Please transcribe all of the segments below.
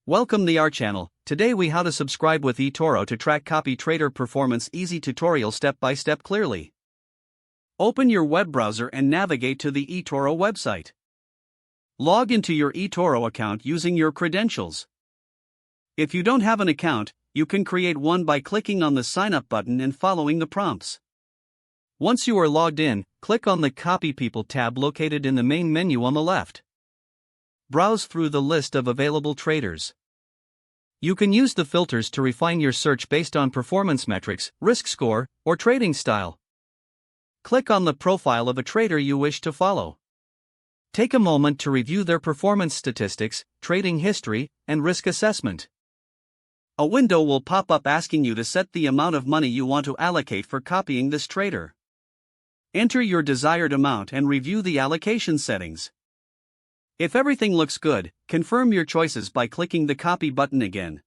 Welcome to our channel. Today we how to subscribe with eToro to track copy trader performance. Easy tutorial step by step clearly. Open your web browser and navigate to the eToro website. Log into your eToro account using your credentials. If you don't have an account, you can create one by clicking on the sign up button and following the prompts. Once you are logged in, click on the Copy People tab located in the main menu on the left. Browse through the list of available traders. You can use the filters to refine your search based on performance metrics, risk score, or trading style. Click on the profile of a trader you wish to follow. Take a moment to review their performance statistics, trading history, and risk assessment. A window will pop up asking you to set the amount of money you want to allocate for copying this trader. Enter your desired amount and review the allocation settings. If everything looks good, confirm your choices by clicking the copy button again.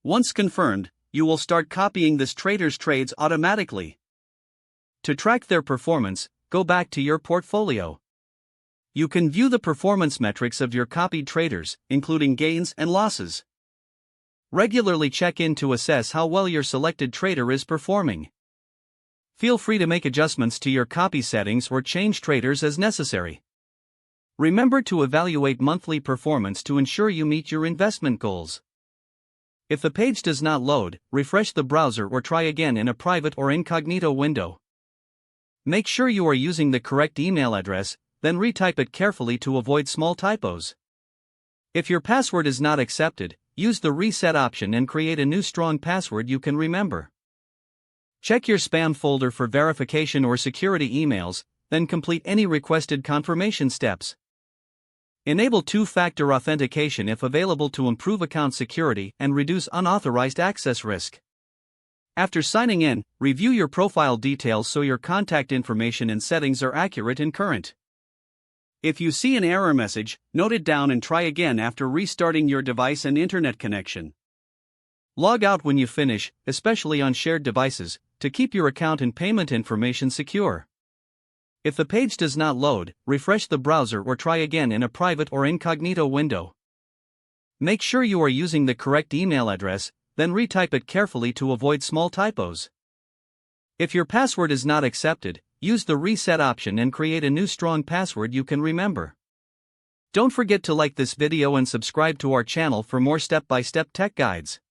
Once confirmed, you will start copying this trader's trades automatically. To track their performance, go back to your portfolio. You can view the performance metrics of your copied traders, including gains and losses. Regularly check in to assess how well your selected trader is performing. Feel free to make adjustments to your copy settings or change traders as necessary. Remember to evaluate monthly performance to ensure you meet your investment goals. If the page does not load, refresh the browser or try again in a private or incognito window. Make sure you are using the correct email address, then retype it carefully to avoid small typos. If your password is not accepted, use the reset option and create a new strong password you can remember. Check your spam folder for verification or security emails, then complete any requested confirmation steps. Enable two-factor authentication if available to improve account security and reduce unauthorized access risk. After signing in, review your profile details so your contact information and settings are accurate and current. If you see an error message, note it down and try again after restarting your device and internet connection. Log out when you finish, especially on shared devices, to keep your account and payment information secure. If the page does not load, refresh the browser or try again in a private or incognito window. Make sure you are using the correct email address, then retype it carefully to avoid small typos. If your password is not accepted, use the reset option and create a new strong password you can remember. Don't forget to like this video and subscribe to our channel for more step-by-step tech guides.